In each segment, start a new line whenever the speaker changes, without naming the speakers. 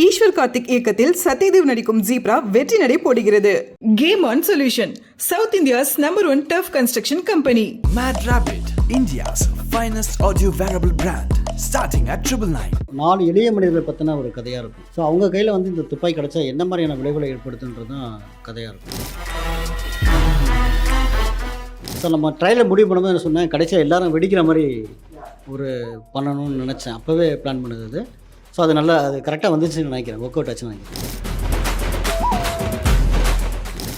ஈஸ்வர் கார்த்திக் இயக்கத்தில் சத்யதேவ் நடிக்கும் ஜீப்ரா வெற்றி நடை போடுகிறது. Game on solution, south India's number 1 tough construction company.
Mad Rabbit, India's finest audio wearable brand, starting at 999.
4 எளிய மனிதர்களை பற்றின ஒரு கதையாக இருக்கும். ஸோ அவங்க கையில் வந்து இந்த துப்பாக்கி கிடச்சா என்ன மாதிரியான விளைவுகளை ஏற்படுத்துன்றது தான் கதையாக இருக்கும். ஸோ நம்ம ட்ரையலில் முடிவு பண்ணும்போது என்ன சொன்னேன், கடைசியாக எல்லாரும் வெடிக்கிற மாதிரி ஒரு பண்ணணும்னு நினச்சேன். அப்போவே பிளான் பண்ணது அது. ஸோ அது நல்லா, அது கரெக்டாக வந்துச்சுன்னு நினைக்கிறேன், ஒர்க் அவுட் ஆச்சுன்னு நினைக்கிறேன்.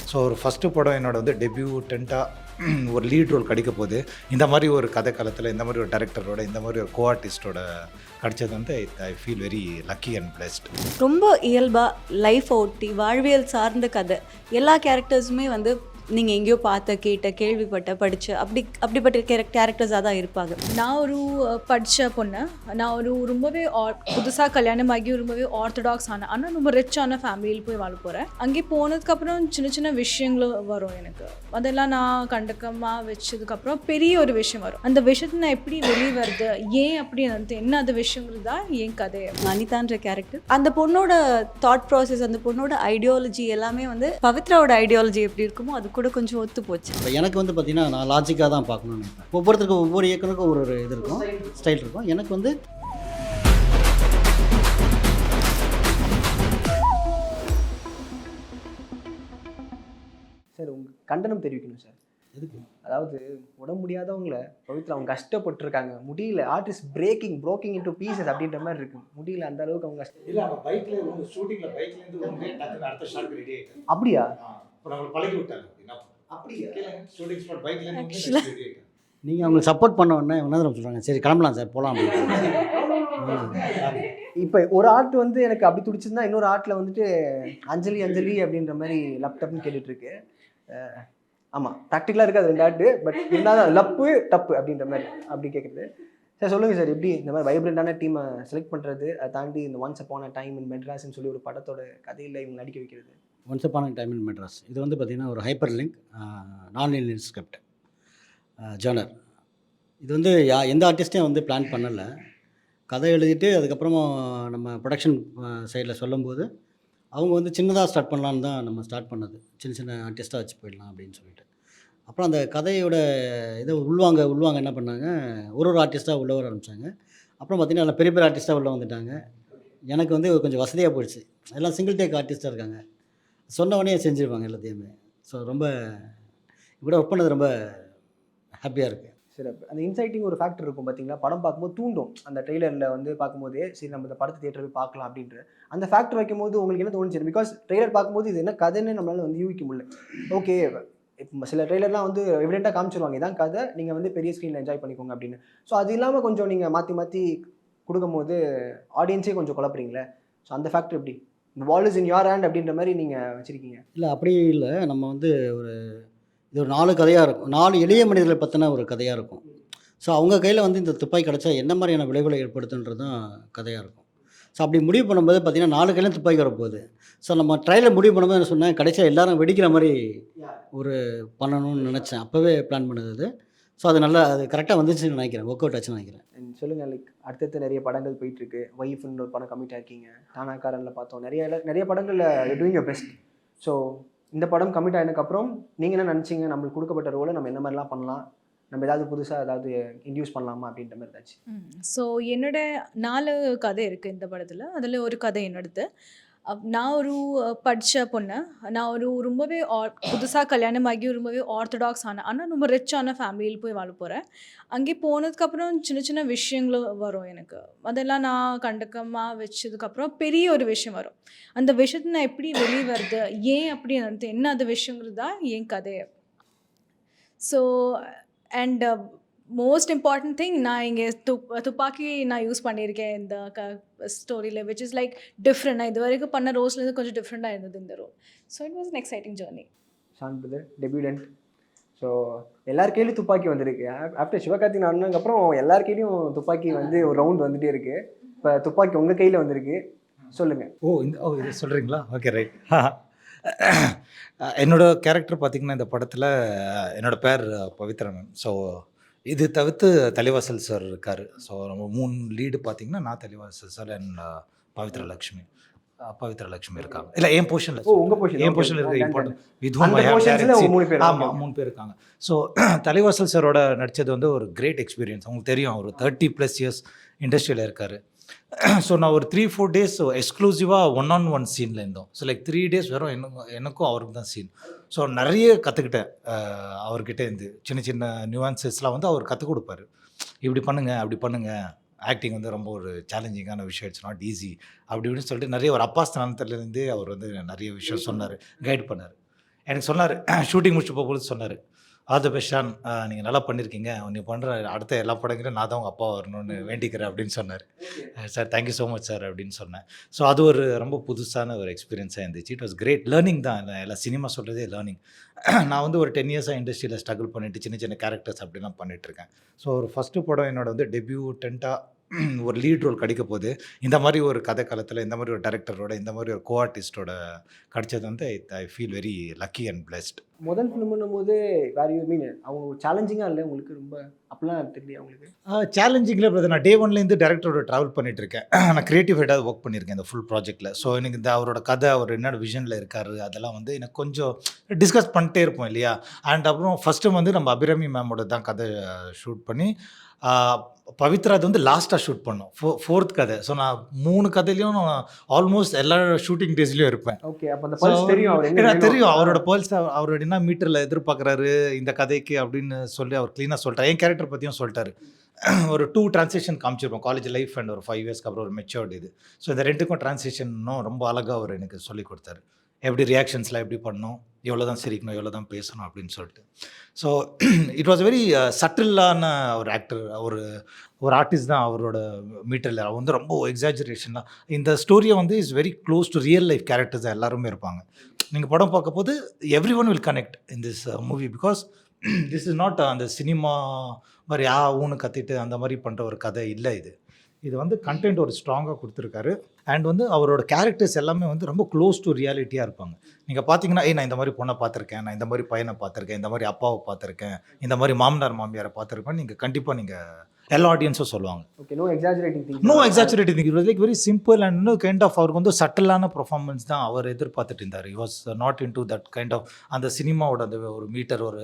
ஸோ ஒரு ஃபஸ்ட்டு படம் என்னோட வந்து டெபியூட்டண்ட்டாக ஒரு லீட் ரோல் கிடைக்க போகுது. இந்த மாதிரி ஒரு கதை காலத்தில் இந்த மாதிரி ஒரு டைரக்டரோட, இந்த மாதிரி ஒரு கோ ஆர்டிஸ்டோட கிடைச்சது வந்து I feel very lucky and blessed.
ரொம்ப இயல்பாக லைஃப் ஒட்டி வாழ்வியல் சார்ந்த கதை. எல்லா கேரக்டர்ஸுமே வந்து நீங்கள் எங்கேயோ பார்த்த, கேட்ட, கேள்விப்பட்ட, படித்த அப்படிப்பட்ட கேரக்டர்ஸாக தான் இருப்பாங்க.
நான் ஒரு படித்த பொண்ணு. நான் ஒரு ரொம்பவே புதுசாக கல்யாணமாகி ரொம்பவே ஆர்த்தடாக்ஸ் ஆனால் ரொம்ப ரிச்சான ஃபேமிலியில் போய் வாழ போகிறேன். அங்கே போனதுக்கப்புறம் சின்ன சின்ன விஷயங்களும் வரும் எனக்கு. அதெல்லாம் நான் கண்டக்கமாக வச்சதுக்கப்புறம் பெரிய ஒரு விஷயம் வரும். அந்த விஷயத்தை நான் எப்படி வெளியே வருது, ஏன் அப்படி என்ன அந்த விஷயங்கிறது தான் என் கதை.
அனிதான்ற கேரக்டர், அந்த பொண்ணோட தாட் ப்ராசஸ், அந்த பொண்ணோட ஐடியாலஜி எல்லாமே வந்து பவித்ராவோட ஐடியாலஜி எப்படி இருக்குமோ அது கூட கொஞ்சம் ஒத்து போச்சு.
இப்போ எனக்கு வந்து பார்த்திங்கன்னா, நான் லாஜிக்காக தான் பார்க்கணும்னு நினைப்பேன். ஒவ்வொருத்தருக்கும் ஒவ்வொரு இயக்குனருக்கும் ஒரு இது இருக்கும், ஸ்டைல் இருக்கும். எனக்கு வந்து
சார் உங்கள் கண்டனம் தெரிவிக்கணும் சார்.
எதுக்கு?
அதாவது உடம்பு முடியாதவங்கள பவித்ரா அவங்க கஷ்டப்பட்டுருக்காங்க, முடியல. ஆர்டிஸ்ட் ப்ரோக்கிங் இன்டு பீசஸ் அப்படின்ற மாதிரி இருக்கு. முடியல, அந்த அளவுக்கு அவங்க
இல்லை, அவங்க பைக்கில் ஷூட்டிங்கில் பைக்லேருந்து வந்து டக்குன்னு அடுத்த ஷாட் ரெடி ஆகிட்டு.
அப்படியா?
இப்போ நம்மளை பழகி விட்டாங்க. அப்படியா? ஷூட்டிங் ஸ்பாட் பைக்லேருந்து ரெடி ஆகிட்டு.
நீங்கள் அவங்களுக்கு சப்போர்ட் பண்ண உடனே என்ன சொல்கிறாங்க, சரி கிளம்பலாம் சார், போகலாம் அப்படின்னு.
இப்போ ஒரு ஆர்ட் வந்து எனக்கு அப்படி துடிச்சிருந்தா, இன்னொரு ஆர்ட்டில் வந்துட்டு அஞ்சலி அப்படின்ற மாதிரி லேப்டாப்னு கேட்டுட்ருக்கு. ஆமாம், ப்ராக்டிக்கலாக இருக்காது 2 ஆர்ட்டு. பட் இருந்தாலும் லப்பு டப்பு அப்படின்ற மாதிரி அப்படி கேட்குறது. சார் சொல்லுங்கள் சார், எப்படி இந்த மாதிரி வைப்ரண்டான டீமை செலக்ட் பண்ணுறது, அதை தாண்டி இந்த once upon a time in மெட்ராஸ்ன்னு சொல்லி ஒரு படத்தோட கதையில் இவங்க நடிக்க வைக்கிறது?
Once upon a time in Madras இது வந்து பார்த்திங்கன்னா ஒரு hyperlink non linear script genre. இது வந்து எந்த ஆர்டிஸ்ட்டையும் வந்து பிளான் பண்ணலை. கதை எழுதிட்டு அதுக்கப்புறமா நம்ம ப்ரொடக்ஷன் சைடில் சொல்லும்போது அவங்க வந்து சின்னதாக ஸ்டார்ட் பண்ணலான்னு தான் நம்ம ஸ்டார்ட் பண்ணது. சின்ன சின்ன ஆர்டிஸ்ட்டாக வச்சு போயிடலாம் அப்படின்னு சொல்லிட்டு. அப்புறம் அந்த கதையோட இதை உள்வாங்க என்ன பண்ணாங்க, ஒரு ஆர்டிஸ்ட்டாக உள்ள வர ஆரம்பித்தாங்க. அப்புறம் பார்த்திங்கன்னா நல்லா பெரிய பெரிய ஆர்டிஸ்ட்டாக உள்ளே வந்துட்டாங்க. எனக்கு வந்து கொஞ்சம் வசதியாக போயிடுச்சு. எல்லாம் சிங்கிள் டேக் ஆர்டிஸ்ட்டாக இருக்காங்க, சொன்ன உடனே செஞ்சுருவாங்க எல்லாத்தையுமே. ஸோ ரொம்ப இப்படி ஒர்க் பண்ணது ரொம்ப ஹாப்பியாக இருக்குது.
சரி, அந்த இன்சைட்டிங் ஒரு ஃபேக்டர் இருக்கும் பார்த்தீங்களா, படம் பார்க்கும்போது தூண்டும். அந்த ட்ரெய்லரில் வந்து பார்க்கும்போதே சரி நம்ம இந்த படத்தை தியேட்டர் போய் பார்க்கலாம் அப்படின்ற அந்த ஃபேக்டர் வைக்கும்போது உங்களுக்கு என்ன தோணுச்சு? பிகாஸ் ட்ரெய்லர் பார்க்கும்போது இது என்ன கதைன்னு நம்மளால் வந்து யூகிக்க முடியல. ஓகே, இப்போ சில ட்ரெய்லர்லாம் வந்து எவிடெண்ட்டாக காமிச்சிருவாங்க, இதான் கதை, நீங்கள் வந்து பெரிய ஸ்க்ரீனில் என்ஜாய் பண்ணிக்கோங்க அப்படின்னு. ஸோ அது இல்லாமல் கொஞ்சம் நீங்கள் மாற்றி கொடுக்கும்போது ஆடியன்ஸே கொஞ்சம் குழப்பறீங்களே. ஸோ அந்த ஃபேக்டர் எப்படி? இந்த வால் இஸ் இன் யோர் ஹேண்ட் அப்படின்ற மாதிரி நீங்கள் வச்சுருக்கீங்க.
இல்லை, அப்படி இல்லை. நம்ம வந்து இது ஒரு 4 கதையாக இருக்கும். 4 எளிய மனிதர்களை பற்றின ஒரு கதையாக இருக்கும். ஸோ அவங்க கையில் வந்து இந்த துப்பாக்கி கிடச்சா என்ன மாதிரியான விளைவுகளை ஏற்படுத்துன்றது தான் கதையாக இருக்கும். ஸோ அப்படி முடிவு பண்ணும்போது பார்த்திங்கன்னா 4 கையிலும் துப்பாக்கி வரப்போகுது. ஸோ நம்ம ட்ரையலில் முடிவு பண்ணும்போது என்ன சொன்னேன், கடைசியாக எல்லாரும் வெடிக்கிற மாதிரி ஒரு பண்ணணும்னு நினச்சேன். அப்போவே பிளான் பண்ணது அது. ஸோ அது நல்லா, அது கரெக்டாக வந்துச்சுன்னு நினைக்கிறேன், ஒர்க் அவுட் ஆச்சுன்னு நினைக்கிறேன்.
சொல்லுங்கள், லைக் அடுத்தடுத்து நிறைய படங்கள் போயிட்டுருக்கு. ஒய்ஃப்னு ஒரு படம் கமிட் ஆகிருக்கீங்க, தானாக்காரனில் பார்த்தோம், நிறைய படங்களில் டூயிங் யோர் பெஸ்ட். ஸோ இந்த படம் கமிட் ஆனதுக்கப்புறம் நீங்கள் என்ன நினச்சிங்க, நம்மளுக்கு கொடுக்கப்பட்ட ரோலை நம்ம என்ன மாதிரிலாம் பண்ணலாம், நம்ம ஏதாவது புதுசாக ஏதாவது இன்டியூஸ் பண்ணலாமா அப்படின்ற மாதிரி ஏதாச்சு?
ஸோ என்னோட 4 கதை இருக்குது இந்த படத்தில். அதில் ஒரு கதை என்னோடது. நான் ஒரு படித்த பொண்ணு. நான் ஒரு ரொம்பவே புதுசாக கல்யாணமாகி ரொம்பவே ஆர்த்தடாக்ஸ் ஆனால் ரொம்ப ரிச்சான ஃபேமிலியில் போய் வாழ போகிறேன். அங்கே போனதுக்கப்புறம் சின்ன சின்ன விஷயங்களும் வரும் எனக்கு. அதெல்லாம் நான் கண்டக்கமாக வச்சதுக்கப்புறம் பெரிய ஒரு விஷயம் வரும். அந்த விஷயத்தை நான் எப்படி வெளியே வருது, ஏன் அப்படி என்ன அந்த விஷயங்கிறது தான் என் கதை. So and most important thing, நான் இங்கே துப்பாக்கி நான் யூஸ் பண்ணியிருக்கேன் இந்த ஸ்டோரியில், விச் இஸ் லைக் டிஃப்ரெண்ட். நான் இது வரைக்கும் பண்ண ரோல்ஸ்லேருந்து கொஞ்சம் டிஃப்ரெண்ட்டாக இருந்தது இந்த role. So it was an exciting journey.
Shaan brother debutant. ஸோ எல்லார் கையிலையும் துப்பாக்கி வந்திருக்கு. ஆஃப்டர் சிவகார்த்திக் ஆனதுக்கப்புறம் எல்லார் கையிலையும் துப்பாக்கி வந்து ஒரு ரவுண்ட் வந்துகிட்டே இருக்குது. இப்போ துப்பாக்கி உங்கள் கையில் வந்திருக்கு, சொல்லுங்கள்.
இது சொல்கிறீங்களா? Okay, right. என்னோட கேரக்டர் பார்த்திங்கன்னா இந்த படத்தில் என்னோடய பேர் பவித்ரா மேம். ஸோ இது தவிர்த்து தலைவாசல் சார் இருக்கார். ஸோ நம்ம 3 லீடு பார்த்திங்கன்னா நான், தலைவாசல் சார் அண்ட் பவித்ரா லக்ஷ்மி. பவித்ரா லட்சுமி இருக்காங்க. இல்லை என் போர்ஷனில்,
ஓ, உங்க portion.
என்
Okay,
போர்ஷனில்
okay.
இருக்க
Done,
important
done.
With whom
அந்த
ஐ ஹேவ்
portionsல
டைரக்ட்
உங்க 3 பேர்.
ஆமாம், 3 பேர் இருக்காங்க. ஸோ தலைவாசல் சாரோட நடித்தது வந்து ஒரு கிரேட் எக்ஸ்பீரியன்ஸ். உங்களுக்கு தெரியும், அவர் 30+ இயர்ஸ் இண்டஸ்ட்ரியில் இருக்கார். ஸோ நான் ஒரு 3-4 டேஸ் எக்ஸ்க்ளூசிவாக 1-on-1 சீனில் இருந்தோம். ஸோ லைக் 3 டேஸ் வெறும் எனக்கும் அவருக்கு தான் சீன். ஸோ நிறைய கற்றுக்கிட்டேன் அவர்கிட்ட இருந்து. சின்ன சின்ன நியூவான்சஸ்லாம் வந்து அவர் கற்றுக் கொடுப்பாரு. இப்படி பண்ணுங்கள், அப்படி பண்ணுங்கள், ஆக்டிங் வந்து ரொம்ப ஒரு சேலஞ்சிங்கான விஷயம், இட்ஸ் நாட் ஈஸி அப்படி இப்படின்னு சொல்லிட்டு நிறைய ஒரு அப்பா ஸ்தானத்துலேருந்தே அவர் வந்து நிறைய விஷயம் சொன்னார், கைட் பண்ணார். எனக்கு சொன்னார், ஷூட்டிங் முடிச்சு போகும்போது சொன்னார், ஆல் த பெஸ்ட் ஷான், நீங்கள் நல்லா பண்ணியிருக்கீங்க, நீ பண்ணுற அடுத்த எல்லா படங்களும் நான் தான் உங்கள் அப்பா வரணும்னு வேண்டிக்கிறேன் அப்படின்னு சொன்னார். Sir thank you so much sir அப்படின்னு சொன்னேன். ஸோ அது ஒரு ரொம்ப புதுசான ஒரு எக்ஸ்பீரியன்ஸாக இருந்துச்சு. இட் வாஸ் கிரேட் லேர்னிங் தான். எல்லாம் சினிமா சொல்கிறதே லேர்னிங். நான் வந்து ஒரு 10 இயர்ஸாக இண்டஸ்ட்ரியில் ஸ்ட்ரகிள் பண்ணிவிட்டு சின்ன சின்ன கேரக்டர்ஸ் அப்படிலாம் பண்ணிகிட்ருக்கேன். ஸோ ஒரு ஃபஸ்ட்டு படம் என்னோட வந்து டெபியூட்டண்ட்டாக ஒரு லீட் ரோல் கிடைக்க போகுது. இந்த மாதிரி ஒரு கதை காலத்தில் இந்த மாதிரி ஒரு டைரக்டரோட, இந்த மாதிரி ஒரு கோ ஆர்டிஸ்டோட கிடைச்சது வந்து I feel very lucky and blessed.
முதல் ஃபிலிம்னும் போது வேறு யூ மீன் அவங்க சேலஞ்சிங்காக இல்லை உங்களுக்கு ரொம்ப அப்படிலாம் தெரியல உங்களுக்கு?
சேலஞ்சிங்கில் பிரதர், நான் டே 1லேருந்து டேரக்டரோட ட்ராவல் பண்ணிட்டு இருக்கேன். நான் கிரியேட்டிவ் ஹெட்டாக ஒர்க் பண்ணியிருக்கேன் இந்த ஃபுல் ப்ராஜெக்ட்டில். ஸோ எனக்கு இந்த அவரோட கதை, அவர் என்னோட விஷனில் இருக்கார், அதெல்லாம் வந்து எனக்கு கொஞ்சம் டிஸ்கஸ் பண்ணிட்டே இருப்போம் இல்லையா. அண்ட் அப்புறம் ஃபஸ்ட்டு வந்து நம்ம அபிராமி மேமோட தான் கதை ஷூட் பண்ணி, பவித்ரா அது வந்து லாஸ்ட்டாக ஷூட் பண்ணோம், 4th கதை. ஸோ நான் 3 கதையிலையும் ஆல்மோஸ்ட் எல்லா ஷூட்டிங் டேஸ்லையும் இருப்பேன்.
ஓகே, அப்போ அந்த பல்ஸ் தெரியும் அவர் என்ன
எனக்கு தெரியும் அவரோட பர்ல்ஸ், அவரோட என்ன மீட்டரில் எதிர்பார்க்குறாரு இந்த கதைக்கு அப்படின்னு சொல்லி அவர் க்ளீனாக சொல்லிட்டார். என் கேரக்டர் பற்றியும் சொல்லிட்டாரு. ஒரு 2 ட்ரான்சிஷன் காமிச்சிருப்போம், காலேஜ் லைஃப் அண்ட் ஒரு 5 இயர்ஸ்க்கு அப்புறம் ஒரு மெச்சோர்டு இது. ஸோ இந்த 2க்கும் ட்ரான்சிஷனும் ரொம்ப அழகாக அவர் எனக்கு சொல்லி கொடுத்தாரு. எப்படி ரியாக்ஷன்ஸ்லாம் எப்படி பண்ணணும், எவ்வளோ தான் சிரிக்கணும், எவ்வளோ தான் பேசணும் அப்படின்னு சொல்லிட்டு. ஸோ இட் வாஸ் வெரி சட்டிலான ஒரு ஆக்டர், ஒரு ஆர்டிஸ்ட் தான். அவரோட மீட்டரில் அவர் வந்து ரொம்ப எக்ஸாஜரேஷன்லாம். இந்த ஸ்டோரியை வந்து is very close to real life characters தான் எல்லாருமே இருப்பாங்க. நீங்கள் படம் பார்க்க போது every one will connect in this movie because this is not அந்த சினிமா மாதிரி ஊன்னு கத்திட்டு அந்த மாதிரி பண்ணுற ஒரு கதை இல்லை. இது வந்து கண்டென்ட் ஒரு ஸ்ட்ராங்காக கொடுத்துருக்காரு. அண்ட் வந்து அவரோட கேரக்டர்ஸ் எல்லாமே வந்து ரொம்ப க்ளோஸ் டு ரியாலிட்டியாக இருப்பாங்க. நீங்கள் பார்த்தீங்கன்னா, நான் இந்த மாதிரி பொண்ணை பார்த்துருக்கேன், நான் இந்த மாதிரி பையனை பார்த்துருக்கேன், இந்த மாதிரி அப்பாவை பார்த்துருக்கேன், இந்த மாதிரி மாமனார் மாமியாரை பார்த்துருப்பேன், நீங்கள் கண்டிப்பாக எல்லா ஆடியன்ஸும் சொல்லுவாங்க.
Okay, no exaggerating thing.
No exaggerating thing. It was like very simple and இன்னும் கைண்ட் ஆஃப் அவருக்கு வந்து சட்டிலான பெர்ஃபார்மன்ஸ் தான் அவர் எதிர்பார்த்துட்டு இருந்தார். He was not into that kind of அந்த சினிமாவோட அந்த ஒரு மீட்டர், ஒரு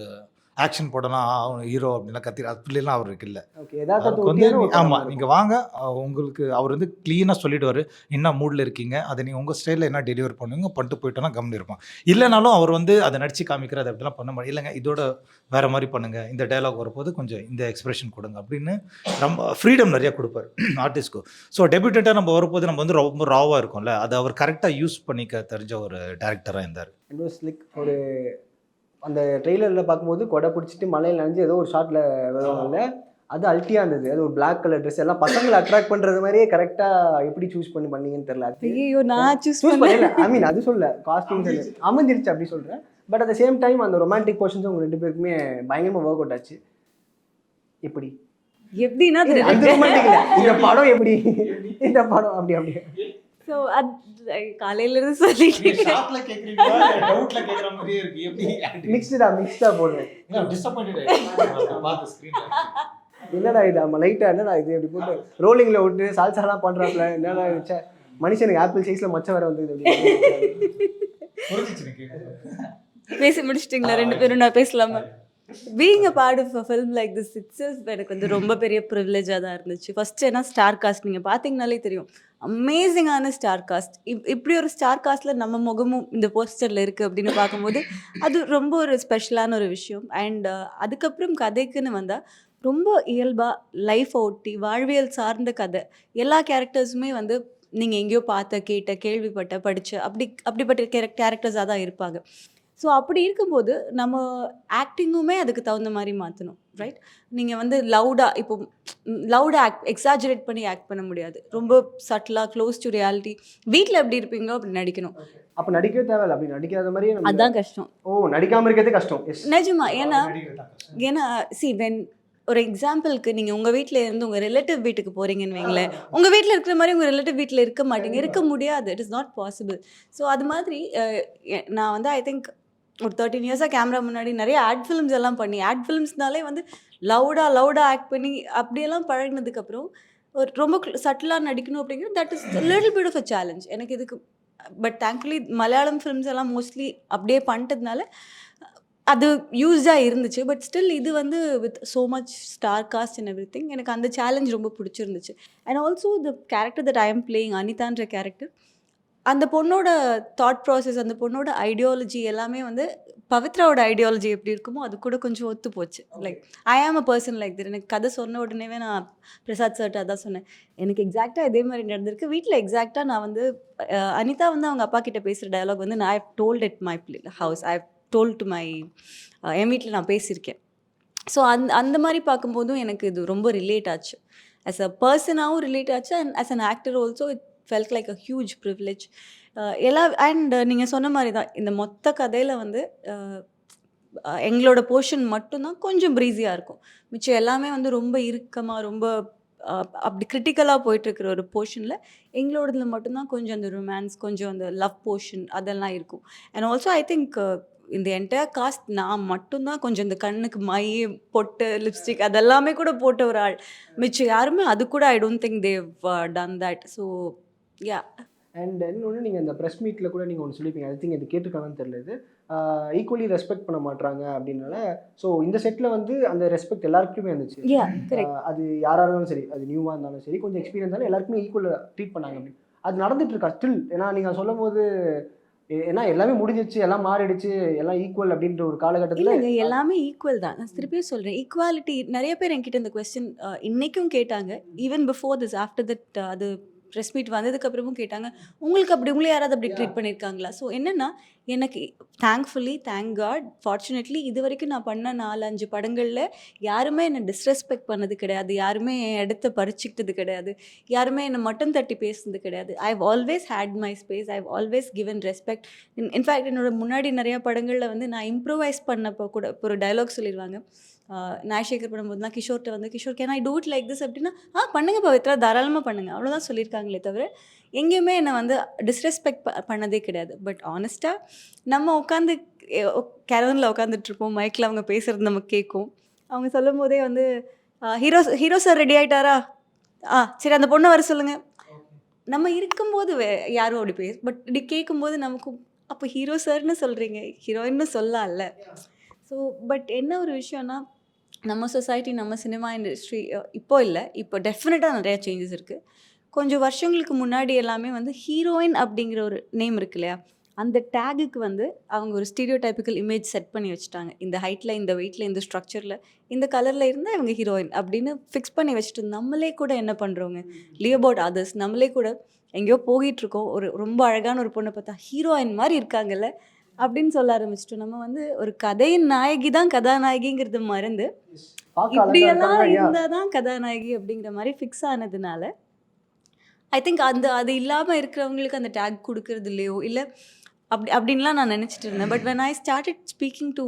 ஆக்ஷன் போடலாம் ஹீரோ அப்படின்லாம் கத்தி அப்படிலாம் அவருக்கு இல்லை.
ஓகே, ஏதாவது
வந்து ஆமாம், நீங்கள் வாங்க, உங்களுக்கு அவர் வந்து க்ளீனாக சொல்லிவிடுவார் என்ன மூடில் இருக்கீங்க, அதை நீங்கள் உங்கள் ஸ்டைலில் என்ன டெலிவர் பண்ணுவீங்க பண்ணிட்டு போயிட்டோன்னா கம்னு இருப்பான். இல்லைனாலும் அவர் வந்து அதை நடிச்சு காமிக்கிறது அப்படிலாம் பண்ண முடியும். இல்லைங்க இதோட வேறு மாதிரி பண்ணுங்கள், இந்த டைலாக் வரப்போது கொஞ்சம் இந்த எக்ஸ்பிரஷன் கொடுங்க அப்படின்னு ரொம்ப ஃப்ரீடம் நிறையா கொடுப்பார் ஆர்டிஸ்ட்க்கு. ஸோ டெபியூட்டண்ட்டாக நம்ம வரப்போது நம்ம வந்து ரொம்ப ராவாக இருக்கும்ல, அதை அவர் கரெக்டாக யூஸ் பண்ணிக்க தெரிஞ்ச ஒரு டேரக்டராக இருந்தார்.
இட் வாஸ் லைக் ஒரு அந்த ட்ரெய்லரில் பார்க்கும்போது கொடை பிடிச்சிட்டு மலையில் நனைஞ்சு ஏதோ ஒரு ஷாட்டில் வருவாங்கல்ல, அது அல்ட்டியாக இருந்தது. அது ஒரு பிளாக் கலர் ட்ரெஸ், எல்லாம் பசங்களை அட்ராக்ட் பண்ணுறது மாதிரியே கரெக்டாக எப்படி சூஸ் பண்ணீங்கன்னு தெரியல.
ஐயோ, நான் சூஸ்
பண்ணல, ஐ மீன் அது சொல்ல காஸ்டியூம்ஸ் அமைஞ்சிருச்சு அப்படி சொல்கிறேன். But at the same time அந்த ரொமான்டிக் போர்ஷன்ஸ் உங்கள் 2 பேருக்குமே பயங்கரமாக ஒர்க் அவுட் ஆச்சு. எப்படின்னா அந்த ரொமான்டிக் இல்லை, இந்த படம் எப்படி, இந்த படம் அப்படி அப்படி.
ஸோ அது காலையிலேருந்து சொல்லிட்டு
மிக்ஸ்டாக போடுறேன். என்னடா இது, நம்ம லைட்டாக என்னடா இது அப்படி போட்டு ரோலிங்கில் விட்டு சால்சாலாம் பண்ணுறாப்புல, என்னடா இருந்துச்சா மனுஷனுக்கு ஆப்பிள் சைஸில் மச்சம் வர வந்தது.
பேசி முடிச்சிட்டிங்களா 2 பேரும்? நான் பேசலாமா? Being a part of a film like this itself எனக்கு வந்து ரொம்ப பெரிய ப்ரிவிலேஜாக தான் இருந்துச்சு. ஃபஸ்ட்டு ஏன்னா ஸ்டார் காஸ்ட் நீங்கள் பார்த்தீங்கனாலே தெரியும், அமேசிங்கான ஸ்டார் காஸ்ட். இப்படி ஒரு ஸ்டார் காஸ்ட்டில் நம்ம முகமும் இந்த போஸ்டரில் இருக்குது அப்படின்னு பார்க்கும்போது அது ரொம்ப ஒரு ஸ்பெஷலான ஒரு விஷயம். அண்ட் அதுக்கப்புறம் கதைக்குன்னு வந்தால் ரொம்ப இயல்பாக லைஃப் ஒட்டி வாழ்வியல் சார்ந்த கதை. எல்லா கேரக்டர்ஸுமே வந்து நீங்கள் எங்கேயோ பார்த்த, கேட்ட, கேள்விப்பட்ட, படித்த அப்படிப்பட்ட கேரக்டர்ஸாக தான் இருப்பாங்க. ஸோ அப்படி இருக்கும்போது நம்ம ஆக்டிங்குமே அதுக்கு தகுந்த மாதிரி மாற்றணும், ரைட்? நீங்கள் வந்து லவுடாக எக்ஸாஜரேட் பண்ணி ஆக்ட் பண்ண முடியாது. ரொம்ப சட்டிலாக க்ளோஸ் டு ரியாலிட்டி. வீட்டில் எப்படி இருப்பீங்களோ அப்படி நடிக்கணும்.
அப்போ நடிக்கவே தேவையில்ல, அப்படி நடிக்காத மாதிரி
அதுதான் கஷ்டம்.
நடிக்காமல் இருக்கிறதே கஷ்டம்
நிஜமா. ஏன்னா ஒரு எக்ஸாம்பிளுக்கு நீங்கள் உங்கள் வீட்டில் இருந்து உங்கள் ரிலேட்டிவ் வீட்டுக்கு போகிறீங்கன்னு வைங்களேன், உங்கள் வீட்டில் இருக்கிற மாதிரி உங்கள் ரிலேட்டிவ் வீட்டில் இருக்க முடியாது. It is not possible. So அது மாதிரி நான் வந்து ஐ திங்க் ஒரு 13 இயர்ஸாக கேமரா முன்னாடி நிறைய ஆட் ஃபிலிம்ஸ் எல்லாம் பண்ணி, ஆட் ஃபிலிம்ஸ்னாலே வந்து லவுடாக ஆக்ட் பண்ணி அப்படியெல்லாம் பழகினதுக்கப்புறம் ஒரு ரொம்ப சட்டிலாக நடிக்கணும் அப்படிங்கிறது that is little bit of a challenge. எனக்கு இதுக்கு பட் தேங்க்ஃபுல்லி மலையாளம் ஃபிலிம்ஸ் எல்லாம் மோஸ்ட்லி அப்படியே பண்ணிட்டதுனால அது யூஸ்டாக இருந்துச்சு. பட் ஸ்டில் இது வந்து with so much star cast and everything எனக்கு அந்த சேலஞ்ச் ரொம்ப பிடிச்சிருந்துச்சு. And also the character that I am playing அனிதான்ற கேரக்டர், அந்த பொண்ணோட தாட் ப்ராசஸ், அந்த பொண்ணோட ஐடியாலஜி எல்லாமே வந்து பவித்ராவோட ஐடியாலஜி எப்படி இருக்குமோ அது கூட கொஞ்சம் ஒத்து போச்சு. லைக் ஐ ஆம் அ பர்சன் லைக் தட். எனக்கு கதை சொன்ன உடனேவே நான் பிரசாத் சார்ட்ட அதான் சொன்னேன், எனக்கு எக்ஸாக்டாக இதே மாதிரி நடந்திருக்கு வீட்டில். எக்ஸாக்டாக நான் வந்து அனிதா வந்து அவங்க அப்பா கிட்ட பேசுகிற டயலாக் வந்து நான் I told it my house, I told to my என் வீட்டில் நான் பேசியிருக்கேன். ஸோ அந்த மாதிரி பார்க்கும்போதும் எனக்கு இது ரொம்ப ரிலேட் ஆச்சு. ஆஸ் அ பர்சனாகவும் ரிலேட் ஆச்சு and as an actor also it felt like a huge privilege. And நீங்கள் சொன்ன மாதிரி தான் இந்த மொத்த கதையில் வந்து எங்களோட போர்ஷன் மட்டும்தான் கொஞ்சம் ப்ரீஸியாக இருக்கும். மிச்சம் எல்லாமே வந்து ரொம்ப இறுக்கமாக ரொம்ப அப்படி கிரிட்டிக்கலாக போயிட்டுருக்கிற ஒரு போர்ஷனில் எங்களோடதுல மட்டும்தான் கொஞ்சம் அந்த ரொமான்ஸ், கொஞ்சம் அந்த லவ் போர்ஷன் அதெல்லாம் இருக்கும். அண்ட் ஆல்சோ ஐ திங்க் இந்த என்டையர் காஸ்ட் நான் மட்டும்தான் கொஞ்சம் இந்த கண்ணுக்கு மை, பொட்டு, லிப்ஸ்டிக் அதெல்லாமே கூட போட்ட ஒரு ஆள். மிச்சம் யாருமே அது கூட I don't think they've done that. So yeah.
And இன்னொன்று நீங்கள் இந்த ப்ரெஸ் மீட்டில் கூட நீங்கள் ஒன்று சொல்லியிருப்பீங்க, ஐ திங்க் இது கேட்டிருக்காங்கன்னு தெரியல, இது ஈக்குவலி ரெஸ்பெக்ட் பண்ண மாட்றாங்க அப்படின்னால. ஸோ இந்த செட்டில் வந்து அந்த ரெஸ்பெக்ட் எல்லாருக்குமே இருந்துச்சு.
Yeah correct.
அது யாராக இருந்தாலும் சரி, அது நியூவாக இருந்தாலும் சரி, கொஞ்சம் எக்ஸ்பீரியன்ஸ் இருந்தாலும் எல்லாருக்குமே ஈக்குவலாக ட்ரீட் பண்ணாங்க அப்படி. அது நடந்துட்டு இருக்கா ஸ்டில்? ஏன்னா நீங்கள் சொல்லும் போது ஏன்னா எல்லாமே முடிஞ்சிச்சு, எல்லாம் மாறிடுச்சு, எல்லாம் ஈக்குவல் அப்படின்ற ஒரு காலகட்டத்தில்
இல்லைங்க, எல்லாமே ஈக்குவல் தான். நான் திருப்பியும் சொல்கிறேன், ஈக்குவாலிட்டி. நிறைய பேர் என்கிட்ட இந்த கொஸ்டின் இன்றைக்கும் கேட்டாங்க. Even before this, after that அது ப்ரெஸ் மீட் வந்ததுக்கப்புறமும் கேட்டாங்க, உங்களுக்கு அப்படி உங்களை யாராவது அப்படி ட்ரீட் பண்ணியிருக்காங்களா? ஸோ என்னென்னா, எனக்கு தேங்க்ஃபுல்லி, தேங்க் காட், ஃபார்ச்சுனேட்லி இது வரைக்கும் நான் பண்ண 4-5 படங்களில் யாருமே என்னை டிஸ்ரெஸ்பெக்ட் பண்ணது கிடையாது, யாருமே என் இடத்த பறிச்சுக்கிட்டது கிடையாது, யாருமே என்னை மட்டும் தட்டி பேசுனது கிடையாது. I have always had my space, I have always given respect. In fact என்னோட முன்னாடி நிறையா படங்களில் வந்து நான் இம்ப்ரூவைஸ் பண்ணப்போ கூட இப்போ ஒரு டைலாக் சொல்லிடுவாங்க. நாயசேகர் பண்ணும்போது தான் கிஷோர்கிட்ட வந்து, Kishore can I do it like this அப்படின்னா, பண்ணுங்க பவித்ரா, தாராளமாக பண்ணுங்கள், அவ்வளோதான் சொல்லியிருக்காங்களே தவிர எங்கேயுமே என்னை வந்து டிஸ்ரெஸ்பெக்ட் பண்ணதே கிடையாது. பட் ஆனஸ்ட்டாக நம்ம உட்காந்து கேரவனில் உட்காந்துட்ருப்போம், மைக்கில் அவங்க பேசுகிறது நமக்கு கேட்கும். அவங்க சொல்லும் போதே வந்து ஹீரோ சார் ரெடி ஆகிட்டாரா, சரி அந்த பொண்ணை வர சொல்லுங்கள். நம்ம இருக்கும்போது யாரும் அப்படி பட் இப்படி கேட்கும்போது நமக்கும் அப்போ ஹீரோ சார்னு சொல்கிறீங்க, ஹீரோயின்னு சொல்லல. ஸோ பட் என்ன ஒரு விஷயம்னா, நம்ம சொசைட்டி, நம்ம சினிமா இண்டஸ்ட்ரி இப்போ இல்லை, இப்போ டெஃபினட்டாக நிறையா சேஞ்சஸ் இருக்குது. கொஞ்சம் வருஷங்களுக்கு முன்னாடி எல்லாமே வந்து ஹீரோயின் அப்படிங்கிற ஒரு நேம் இருக்கு இல்லையா, அந்த டேகுக்கு வந்து அவங்க ஒரு ஸ்டீரியோ டைப்பிக்கல் இமேஜ் செட் பண்ணி வச்சுட்டாங்க. இந்த ஹைட்டில், இந்த வெயிட்டில், இந்த ஸ்ட்ரக்சரில், இந்த கலரில் இருந்தால் இவங்க ஹீரோயின் அப்படின்னு ஃபிக்ஸ் பண்ணி வச்சுட்டு, நம்மளே கூட என்ன பண்ணுறோங்க, லீவ் அபவுட் அதர்ஸ், நம்மளே கூட எங்கேயோ போகிட்டுருக்கோம், ஒரு ரொம்ப அழகான ஒரு பொண்ணை பார்த்தா ஹீரோயின் மாதிரி இருக்காங்கல்ல அப்படின்னு சொல்ல ஆரம்பிச்சிட்டோம். நம்ம வந்து ஒரு கதையின் நாயகி தான் கதாநாயகிங்கிறது மறந்து இப்படியெல்லாம் இருந்தால் தான் கதாநாயகி அப்படிங்கிற மாதிரி ஃபிக்ஸ் ஆனதுனால ஐ திங்க் அது இல்லாமல் இருக்கிறவங்களுக்கு அந்த டேக் கொடுக்கறது இல்லையோ இல்லை அப்படின்லாம் நான் நினச்சிட்டு இருந்தேன். But when I started speaking to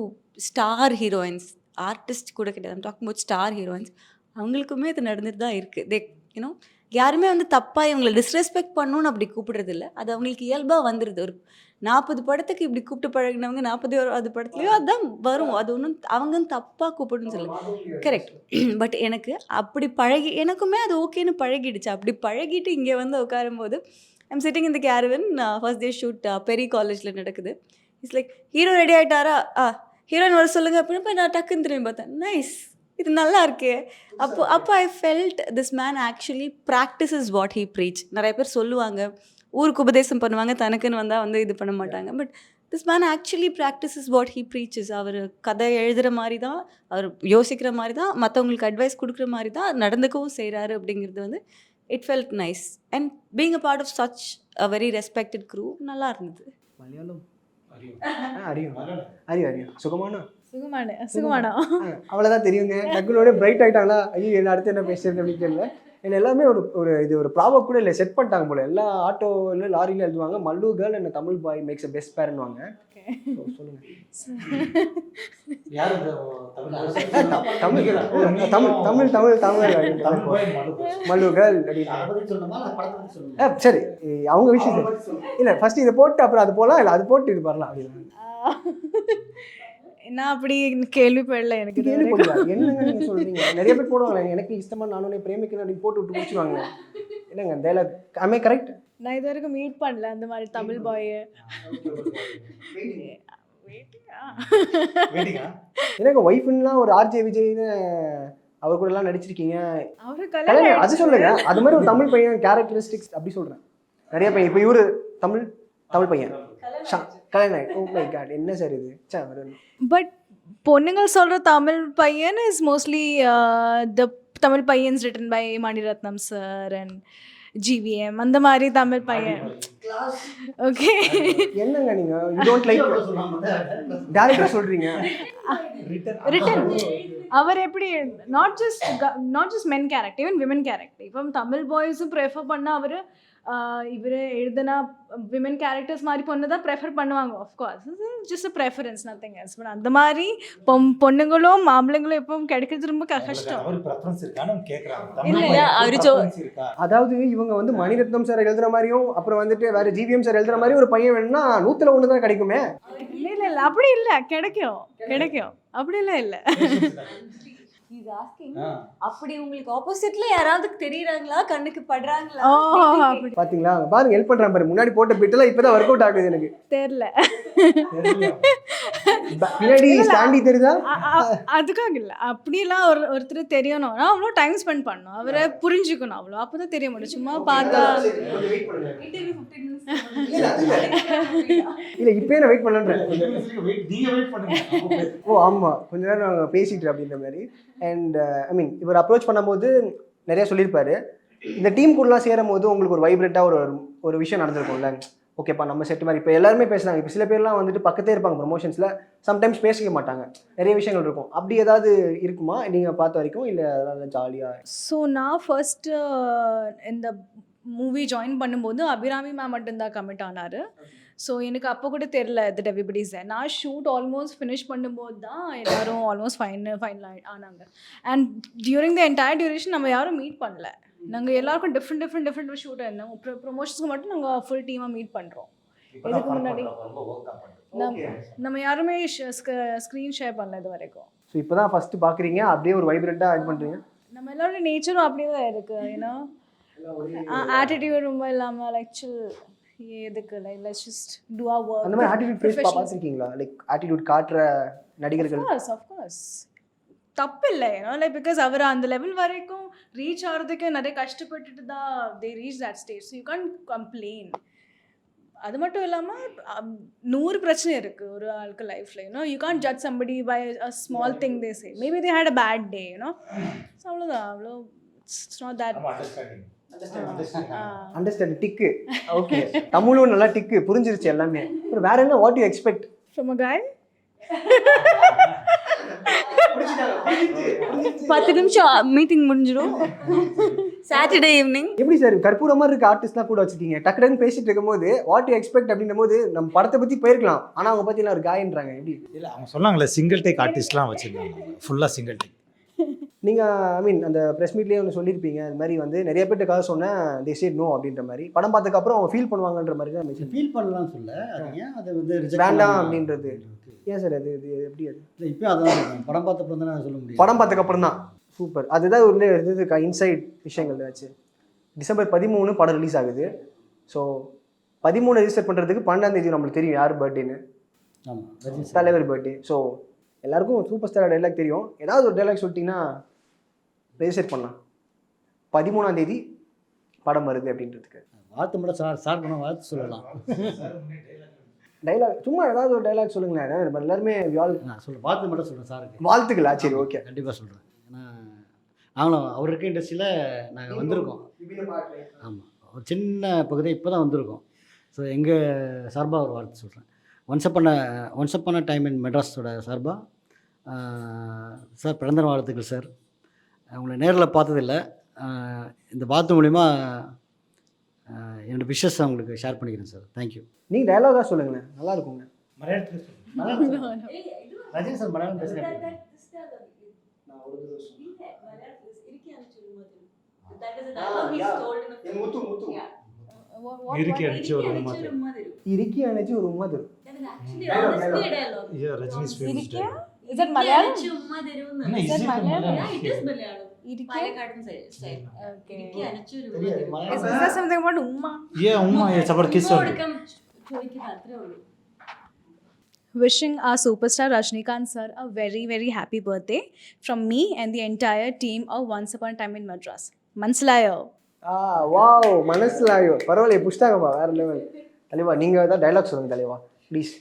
star heroines, artist கூட கிடையாது, I'm talking about star heroines, அவங்களுக்குமே அது நடந்துட்டு தான் இருக்குது. யூனோ யாருமே வந்து தப்பாக இவங்களை டிஸ்ரெஸ்பெக்ட் பண்ணணும்னு அப்படி கூப்பிடுறதில்ல, அது அவங்களுக்கு இயல்பாக வந்துடுது. ஒரு 40 படத்துக்கு இப்படி கூப்பிட்டு பழகினவங்க 40வது படத்துலையோ அதுதான் வரும், அது ஒன்றும் அவங்க தப்பாக கூப்பிடுன்னு சொல்லல, கரெக்ட். பட் எனக்கு அப்படி எனக்குமே அது ஓகேன்னு பழகிடுச்சு. அப்படி பழகிட்டு இங்கே வந்து உட்காரும்போது ஐம் சிட்டிங் இந்த கேரவன், ஃபர்ஸ்ட் டே ஷூட் பெரிய காலேஜில் நடக்குது. இட்ஸ் லைக் ஹீரோ ரெடி ஆகிட்டாரா, ஹீரோயின் வர சொல்லுங்கள் அப்படின்னு போய் நான் டக்குன்னு திரும்பி பார்த்தேன், நைஸ், இது நல்லா இருக்கே. அப்போ I felt this man actually practises what he preach. நிறைய பேர் சொல்லுவாங்க, ஊருக்கு உபதேசம் பண்ணுவாங்க, தனக்குன்னு வந்தால் வந்து இது பண்ண மாட்டாங்க. But this man actually practises what he preaches. அவர் கதை எழுதுகிற மாதிரி தான், அவர் யோசிக்கிற மாதிரி தான், மற்றவங்களுக்கு அட்வைஸ் கொடுக்குற மாதிரி தான் நடந்துக்கவும் செய்கிறாரு அப்படிங்கிறது வந்து it felt nice. And being a part of such a very respected crew நல்லா இருந்தது.
மலையாளம் அறியும்
சுகமானா
அவ்வளோதான் தெரியுங்க. டக்குனோட பிரைட் ஆகிட்டாங்களா, ஐயோ என்ன அடுத்து என்ன பேசுறது அப்படின்னு தெரியல. என்ன எல்லாமே இது ஒரு ப்ராப்ளம் கூட இல்லை, செட் பண்ணிட்டாங்க போல. எல்லா ஆட்டோவில் லாரியில் எழுதுவாங்க, மல்லு கேர்ள் என்ன தமிழ் பாய் மேக்ஸ் அ பெஸ்ட் பேரன்வாங்க. சொல்லுங்க தமிழ் மல்லு கேர்ள் சரி, அவங்க விஷயம் இல்லை. ஃபர்ஸ்ட் இதை போட்டு அப்புறம் அது போகலாம், இல்லை அது போட்டு இது வரலாம் அப்படின்னு
நான் அப்படி கேள்விப்படல. எனக்கு
என்னங்க நீங்க சொல்றீங்க, நிறைய பேர் போடுவாங்க, எனக்கு இஷ்டமா நானும் பிரேமிக்கிறேன் அப்படின்னு போட்டு விட்டு முடிச்சுருவாங்க. என்னங்க டைலாக், ஐ மே கரெக்ட்?
நான் இது வரைக்கும் மீட் பண்ணல அந்த மாதிரி தமிழ் பாய்.
எனக்கு ஒய்ஃப்லாம் ஒரு ஆர்ஜே விஜய்னு அவர் கூட எல்லாம் நடிச்சிருக்கீங்க.
அவரு
கல்யாணம் அது
கல்யாணம்
சொல்லுங்க. அது மாதிரி ஒரு தமிழ் பையன் கேரக்டரிஸ்டிக்ஸ் அப்படி சொல்றேன். நிறைய பையன் இப்போ இவரு தமிழ் பையன் கல்யாணம். ஓ மை காட், என்ன சார் இது.
பட் பொண்ணுங்கள் சொல்ற தமிழ் பையன் இஸ் மோஸ்ட்லி த தமிழ் பையன்ஸ் written by Maniratnam sir and GVM அந்த மாதிரி தமிழ் பையன். ஓகே,
என்னங்க நீங்க யூ டோன்ட் லைக் டைரக்டர் சொல்றீங்க.
ரிட்டன் அவர் எப்படி not just men character, even women character. இப்போ தமிழ் பாய்ஸும் ப்ரெஃபர் பண்ண அவர் இவர் எழுதுனா விமன் கேரக்டர்ஸ் மாதிரி பொண்ணு தான் ப்ரெஃபர் பண்ணுவாங்க. Of course just a preference, nothing else. But அந்த மாதிரி பொண்ணுங்களும் மாப்பிள்ளைங்களும் எப்பவும் கிடைக்கிறது ரொம்ப கஷ்டம்.
அதாவது இவங்க வந்து மணிரத்னம் சார் எழுதுற மாதிரியும் அப்புறம் வந்துட்டு வேற GVM சார் எழுதுற மாதிரி ஒரு பையன் வேணும்னா 100ல் 1 தான் கிடைக்குமே.
இல்ல அப்படி இல்லை, கிடைக்கும் அப்படிலாம் இல்லை.
He's asking, அப்படி உங்களுக்கு ஆப்போசிட்ல யாராவது தெரியறாங்களா, கண்ணுக்கு படுறாங்களா?
பாத்தீங்களா, பாருங்க ஹெல்ப் பண்றான் பாரு. முன்னாடி போட்ட பிட்டெல்லாம் இப்பதான் ஒர்க் அவுட் ஆகுது எனக்கு.
தெரியல.
பின்னாடி ஸ்டாண்டி தெரியுதா?
அதுக்காக இல்லை, அப்படிலாம் ஒருத்தர் தெரியணும்னா அவ்வளோ டைம் ஸ்பெண்ட் பண்ணணும், அவரை புரிஞ்சுக்கணும், அவ்வளோ அப்பதான் தெரிய முடியும். சும்மா பார்த்தா
இல்ல இப்பயே நான் வெயிட் பண்ணலன்றேன். ஓ ஆமா, கொஞ்ச நேரம் நாங்கள் பேசிட்டு அப்படின்ற மாதிரி. அண்ட் ஐ மீன் இவர் அப்ரோச் பண்ணும்போது நிறைய சொல்லியிருப்பாரு. இந்த டீம் கூடலாம் சேரும் போது உங்களுக்கு ஒரு வைப்ரண்ட்டாக ஒரு விஷயம் நடந்திருக்கும்ல. ஓகேப்பா நம்ம செட் மாதிரி. இப்போ எல்லாருமே பேசுகிறாங்க. இப்போ சில பேர்லாம் வந்துட்டு பக்கத்தே இருப்பாங்க ப்ரொமோஷன்ஸில், சம்டைம்ஸ் பேசிக்க மாட்டாங்க, நிறைய விஷயங்கள் இருக்கும். அப்படி ஏதாவது இருக்குமா நீங்கள் பார்த்த வரைக்கும், இல்லை அதெல்லாம் ஜாலியாக?
ஸோ நான் ஃபர்ஸ்ட்டு இந்த மூவி ஜாயின் பண்ணும்போது அபிராமி மேம் மட்டும்தான் கமிட் ஆனார். ஸோ எனக்கு அப்போ கூட தெரில தட் எவ்ரிபடிஸ் தேர். நான் ஷூட் ஆல்மோஸ்ட் ஃபினிஷ் பண்ணும்போது தான் எல்லோரும் ஆல்மோஸ்ட் ஃபைனல் ஆனாங்க. And during the entire duration நம்ம யாரும் மீட் பண்ணல. நாங்கள் எல்லாருக்கும் டிஃப்ரெண்ட் ஷூட்டாக இருந்தோம். ப்ரொமோஷன்ஸ்க்கு மட்டும் நாங்கள் ஃபுல் டீமாக மீட் பண்ணுறோம். இதுக்கு முன்னாடி நம்ம யாருமே ஸ்க்ரீன் ஷேர் பண்ணல இது வரைக்கும்.
ஸோ இப்போ தான் ஃபஸ்ட்டு பார்க்குறீங்க, அப்படியே ஒரு வைப்ரண்ட்டாக இது பண்ணுறீங்க.
நம்ம எல்லாரோட நேச்சரும் அப்படியே தான் இருக்குது. ஏன்னா ஆட்டிடியூட் ரொம்ப இல்லாமல் லைக் சில் எதுக்கு like let's just do our work.
அந்த மாதிரி ஆட்டிடியூட் ஃபேஸ் பார்த்துருக்கீங்களா? லைக் ஆட்டிடியூட் காட்டுற நடிகர்கள்.
ஆஃப் கோர்ஸ் தப்பு இல்லை, ஏன்னா லைக் பிகாஸ் அவர் அந்த லெவல் வரைக்கும் ரீச் ஆகிறதுக்கு நிறைய கஷ்டப்பட்டுட்டு தான் they reach that stage. So you can complain. அது மட்டும் இல்லாமல் 100 பிரச்சனை இருக்குது ஒரு ஆளுக்கு லைஃப்பில். You know you can't judge somebody by a small thing they say. Maybe they had a bad day, you know. So அவ்வளோதான், அவ்வளோ இட்ஸ் நாட் தட்.
அண்டர்ஸ்டாண்ட் டிக்கு. ஓகே, தமிழும் நல்லா டிக்கு புரிஞ்சிருச்சு எல்லாமே. அப்புறம் வேற என்ன, what you expect
from a guy?
10 நிமிஷம் மீட்டிங் முடிஞ்சிடும். Saturday evening.
எப்படி சார் கற்பூர மாதிரி இருக்க ஆர்டிஸ்ட்லாம் கூட வச்சிருக்கீங்க? டக்குன்னு பேசிட்டு இருக்கும்போது வாட் யூ எக்ஸ்பெக்ட் அப்படின்னும் போது நம்ம படத்தை பற்றி போயிருக்கலாம், ஆனால் அவங்க பார்த்தீங்கன்னா ஒரு காயன்றாங்க. எப்படி
இல்லை அவங்க சொன்னாங்களே சிங்கிள் டேக் ஆர்டிஸ்ட்லாம் வச்சுருந்தாங்க, ஃபுல்லாக சிங்கிள் டேக்.
நீங்கள் ஐ மீன் அந்த ப்ரெஸ் மீட்லேயே ஒன்று சொல்லியிருப்பீங்க, அது மாதிரி வந்து நிறைய பேர்ட்டுக்காக சொன்னேன் தே சேட் நோ அப்படின்ற மாதிரி. படம் பார்த்ததுக்கப்புறம் அவங்க ஃபீல் பண்ணுவாங்கன்ற மாதிரி தான் மெசேஜ்.
ஃபீல் பண்ணலாம் சொல்ல, அது ஏன் அதை வந்து
வேண்டாம் அப்படின்றது ஏன் சார்? அது எப்படி அது
இல்லை இப்போ அதான் படம் பார்த்தப்பறம் தானே சொல்ல முடியும்.
படம் பார்த்ததுக்கப்புறம் தான். சூப்பர். அதுதான் ஒரு இது இன்சைட் விஷயங்கள் ஆச்சு. December 13 படம் ரிலீஸ் ஆகுது. ஸோ 13 ரெஜிஸ்டர் பண்ணுறதுக்கு 12ஆம் தேதி நம்மளுக்கு தெரியும் யார் பர்த்டேன்னு.
ஆமாம்,
தலைவர் பர்த்டே. ஸோ எல்லாருக்கும் சூப்பர் ஸ்டார் டைலாக் தெரியும். ஏதாவது ஒரு டைலாக் சொல்லிட்டீங்கன்னா ரெஜிஸ்டர் பண்ணலாம். 13ஆம் தேதி படம் வருது அப்படின்றதுக்கு
வாழ்த்து மட்டும் சார் பண்ண வாழ்த்து சொல்லலாம்.
டைலாக் சும்மா ஏதாவது ஒரு டைலாக் சொல்லுங்களேன். எல்லாருமே
வாழ்த்து மட்டும் சொல்கிறேன் சாருக்கு.
வாழ்த்துக்களா? சரி, ஓகே,
கண்டிப்பாக சொல்கிறேன். ஏன்னா நாங்களும் அவர் இருக்க இண்டஸ்ட்ரியில் நாங்கள் வந்திருக்கோம். ஆமாம், ஒரு சின்ன பகுதி இப்போ தான் வந்திருக்கோம். ஸோ எங்கள் சார்பாக ஒரு வாழ்த்து சொல்கிறேன். ஒன்ஸ் அப்பான டைம் இன் மெட்ராஸோட சார்பாக சார் பிறந்த வாழ்த்துக்கள் சார். உங்களை நேரில் பார்த்ததில்லை, இந்த வாழ்த்து மூலிமா என்னோடய விஷஸ் அவங்களுக்கு ஷேர் பண்ணிக்கிறேன் சார். தேங்க்யூ.
நீங்கள் டைலாகாக சொல்லுங்களேன், நல்லா இருக்குங்க.
ரஜினி சார் மலையாளம் பேசுகிறேன்.
இறுக்கி அடிச்சு ஒரு உம்மா தரும்.
இறுக்கி அணைச்சு ஒரு உம்மா தரும்.
Yeah, Rajini's famous dialogue.
Is it Malayalam?
No, is it Malayalam?
Yeah, it is Malayalam.
something about Umma?
Yeah, Umma, it's about kiss only.
Wishing our superstar Rajnikant sir a very, very happy birthday from me and the entire team of Once Upon a Time in Madras. Manslayo.
Wow மனசிலாயோ பரவாயில்லையே புஷ்டாங்கப்பா வேற level. தலைவா நீங்கள் தான் dialogue சொல்லுங்க தலைவா please.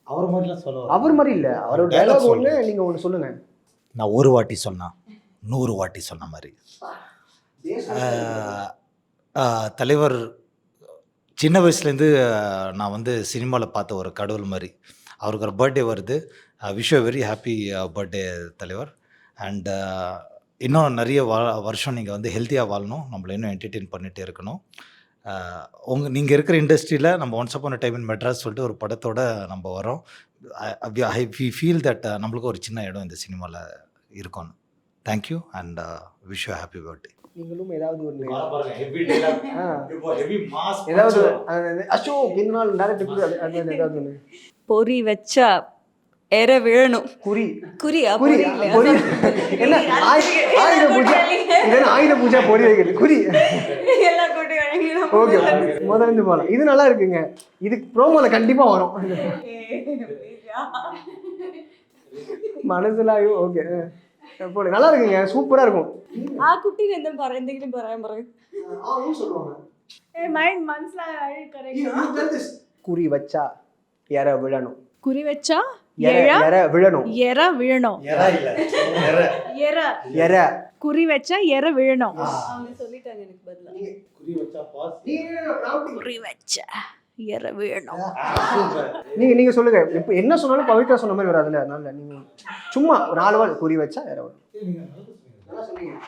அவர் மாதிரிலாம் சொல்லுவார்.
அவர் மாதிரி இல்லை, அவரோட டைலாக் ஒன்று நீங்கள் ஒன்று சொல்லுங்கள்.
நான் ஒரு வாட்டி சொன்னேன் 100 வாட்டி சொன்ன மாதிரி. தலைவர் சின்ன வயசுலேருந்து நான் வந்து சினிமாவில் பார்த்த ஒரு கடவுள் மாதிரி. அவருக்கு ஒரு பர்த்டே வருது. Wish you very happy birthday தலைவர். அண்ட் இன்னும் நிறைய வருஷம் நீங்கள் வந்து ஹெல்த்தியாக வாழணும், நம்மளை இன்னும் என்டர்டெயின் பண்ணிகிட்டே இருக்கணும். நீங்கள் இருக்கிற இண்டஸ்ட்ரியில் நம்ம once upon a time in Madras சொல்லிட்டு ஒரு படத்தோடு நம்ம வரோம். வி ஃபீல் தட் நம்மளுக்கு ஒரு சின்ன இடம் இந்த சினிமாவில் இருக்கணும். Thank you and wish you happy birthday.
நீங்களும் ஏதாவது ஒன்று ஏதாவது அசோக் இந்த நாள் டேரக்டர் ஏதாவது ஒன்று
பொறி வச்சா எற விழணும்.
குறி
குறியா?
குறி பொறி என்ன ஆயுத பூஜை இதெல்லாம் ஆயுத பூஜை பொறி வைக்கிறது குறி.
எல்லாம் கூட்டி வழங்கிடும்.
ஓகே முதல்ல போகலாம். இது நல்லா இருக்குங்க, இதுக்கு ப்ரோமோல கண்டிப்பா வரும். മനസ്സിലായോ? ഓക്കെ போல நல்லா இருக்குங்க, சூப்பரா இருக்கும்.
ആ കുട്ടീനെ എന്താ എന്തെങ്കിലും പറയാൻ പറയും.
குறி வச்சா எற விழணும்.
குறி வச்சா
எற விழணும்.
எற விழணும். எற குறி வச்சா எற விழணும்.
அவங்க சொல்லிட்டாங்க எனக்கு பதிலா. குறி வச்சா எற விழணும்.
நீங்க சொல்லுங்க. இப்போ என்ன சொன்னாலும் பவித்ரா சொன்ன மாதிரி வராதுல்ல, அதனால நீங்க சும்மா ஒரு 4 வார்த்தை குறி வச்சா எற விழணும்.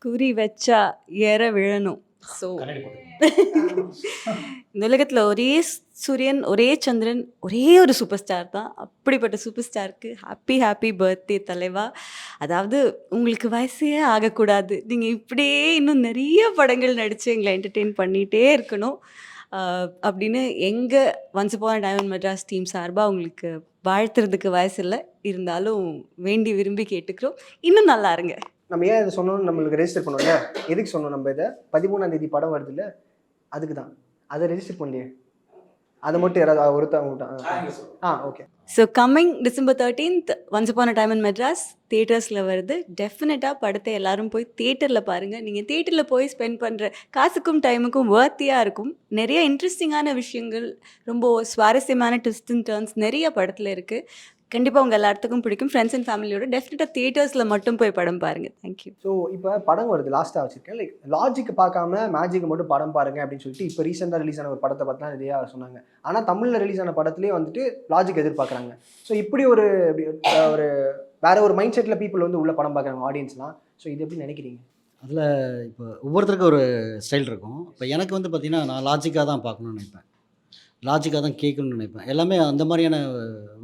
குறி வச்சா எற விழணும். ஸோ இந்த உலகத்தில் ஒரே சூரியன், ஒரே சந்திரன், ஒரே ஒரு சூப்பர் ஸ்டார் தான். அப்படிப்பட்ட சூப்பர் ஸ்டாருக்கு ஹாப்பி பர்த்டே தலைவா. அதாவது உங்களுக்கு வயசே ஆகக்கூடாது, நீங்கள் இப்படியே இன்னும் நிறைய படங்கள் நடித்து எங்களை என்டர்டெயின் பண்ணிகிட்டே இருக்கணும் அப்படின்னு எங்கள் once upon a time in Madras team சார்பாக உங்களுக்கு வாழ்த்துறதுக்கு வயசு இல்லை, இருந்தாலும் வேண்டி விரும்பி கேட்டுக்கிறோம். இன்னும் நல்லா இருங்க.
நம்ம ஏன் இதை சொன்னோம்னு நம்மளுக்கு ரெஜிஸ்டர் பண்ணோம்ல, எதுக்கு சொன்னோம்? நம்ம இதை 13ஆம் தேதி படம் வருது இல்லை, அதுக்கு தான். அதை ரெஜிஸ்டர் பண்ணலையே, அதை மட்டும் யாராவது ஒருத்தவங்க. Okay.
So coming December 13th once upon a time in Madras தியேட்டர்ஸில் வருது. டெஃபினட்டாக படத்தை எல்லாரும் போய் தியேட்டரில் பாருங்கள். நீங்கள் தியேட்டரில் போய் ஸ்பெண்ட் பண்ணுற காசுக்கும் டைமுக்கும் வர்த்தியாக இருக்கும். நிறைய இன்ட்ரெஸ்டிங்கான விஷயங்கள், ரொம்ப சுவாரஸ்யமான ட்விஸ்ட் அண்ட் டர்ன்ஸ் நிறைய படத்தில் இருக்குது. கண்டிப்பாக உங்கள் எல்லாத்துக்கும் பிடிக்கும். ஃப்ரெண்ட்ஸ் அண்ட் ஃபேமிலியோட டெஃபினட்டாக தியேட்டர்ஸில் மட்டும் போய் படம் பாருங்கள். தேங்க்யூ.
ஸோ இப்போ படம் வருது, லாஸ்ட்டாக வச்சுருக்கேன். லைக் லாஜிக்கு பார்க்காம மேஜிக்கு மட்டும் படம் பாருங்க அப்படின்னு சொல்லிட்டு இப்போ ரீசெண்டாக ரிலீஸ் ஆன ஒரு படத்தை பார்த்தா நிறையா சொன்னாங்க. ஆனால் தமிழில் ரிலீஸ் ஆன படத்துலேயே வந்துட்டு லாஜிக் எதிர்பார்க்குறாங்க. ஸோ இப்படி ஒரு வேற ஒரு மைண்ட் செட்டில் பீப்புள் வந்து உள்ள படம் பார்க்குறாங்க ஆடியன்ஸ்லாம். ஸோ இது எப்படி நினைக்கிறீங்க?
அதில் இப்போ ஒவ்வொருத்தருக்கும் ஒரு ஸ்டைல் இருக்கும். இப்போ எனக்கு வந்து பார்த்திங்கன்னா நான் லாஜிக்காக தான் பார்க்கணுன்னு நினைப்பேன், லாஜிக்காக தான் கேட்கணும்னு நினைப்பேன். எல்லாமே அந்த மாதிரியான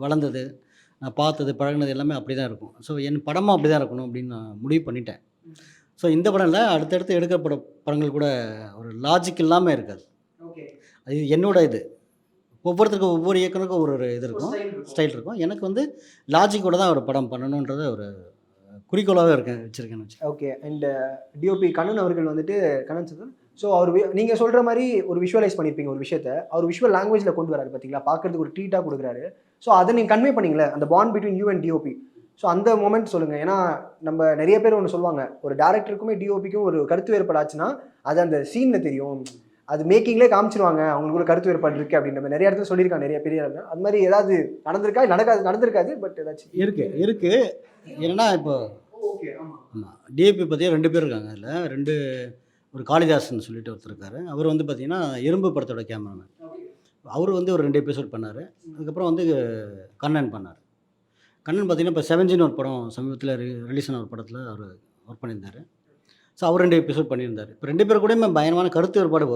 வளர்ந்தது, நான் பார்த்தது பழகினது எல்லாமே அப்படி தான் இருக்கும். ஸோ என் படமும் அப்படி தான் இருக்கணும் அப்படின்னு நான் முடிவு பண்ணிட்டேன். ஸோ இந்த படம் இல்லை, அடுத்தடுத்து எடுக்கப்பட படங்கள் கூட ஒரு லாஜிக் இல்லாமல் இருக்காது. அது என்னோட இது. ஒவ்வொருத்தருக்கும் ஒவ்வொரு இயக்குனருக்கும் ஒரு இது இருக்கும், ஸ்டைல் இருக்கும். எனக்கு வந்து லாஜிக்கோட தான் ஒரு படம் பண்ணணுன்றத ஒரு குறிக்கோளாகவே வச்சுருக்கேன்னு வச்சு.
ஓகே. அண்ட் டிஓபி கண்ணன் அவர்கள் வந்துட்டு கண்ணன் சார். ஸோ அவர் நீங்கள் சொல்கிற மாதிரி ஒரு விஷுவலைஸ் பண்ணியிருப்பீங்க ஒரு விஷயத்த, அவர் விஷுவல் லாங்குவேஜில் கொண்டு வராரு பார்த்தீங்களா, பார்க்குறதுக்கு ஒரு ட்ரீட்டாக கொடுக்குறாரு. ஸோ அதை நீங்கள் கன்வே பண்ணிங்களே, அந்த bond between you and DOP. So அந்த மொமெண்ட் சொல்லுங்கள். ஏன்னா நம்ம நிறைய பேர் ஒன்று சொல்லுவாங்க, ஒரு டேரக்டருக்குமே டிஓபிக்கும் ஒரு கருத்து வேறுபாடாச்சுன்னா அது அந்த சீனில் தெரியும், அது மேக்கிங்லேயே காமிச்சிருவாங்க அவங்களுக்குள்ள கருத்து வேறுபாடு இருக்குது அப்படின்னு நம்ம நிறைய இடத்துல சொல்லியிருக்காங்க நிறைய பெரிய. அது மாதிரி ஏதாவது நடந்திருக்கா? நடந்திருக்காது பட் ஏதாச்சும்
இருக்குது. ஏன்னா இப்போ
ஓகே.
ஆமாம், டிஏபி பார்த்தீங்கன்னா 2 பேர் இருக்காங்க. அதில் ஒரு காளிதாசன் சொல்லிட்டு ஒருத்தர் இருக்கார். அவர் வந்து பார்த்திங்கன்னா இரும்பு படத்தோட கேமராமேன். அவர் வந்து ஒரு 2 எபிசோட் பண்ணார். அதுக்கப்புறம் வந்து கண்ணன் பண்ணார். கண்ணன் பார்த்திங்கன்னா இப்போ 7Gன்னு ஒரு படம் சமீபத்தில் ரிலீஸ் ஆன ஒரு படத்தில் அவர் ஒர்க் பண்ணியிருந்தார். ஸோ அவர் 2 எபிசோட் பண்ணியிருந்தார். இப்போ 2 பேர் கூடயுமே பயங்கரமான கருத்து வேறுபாடு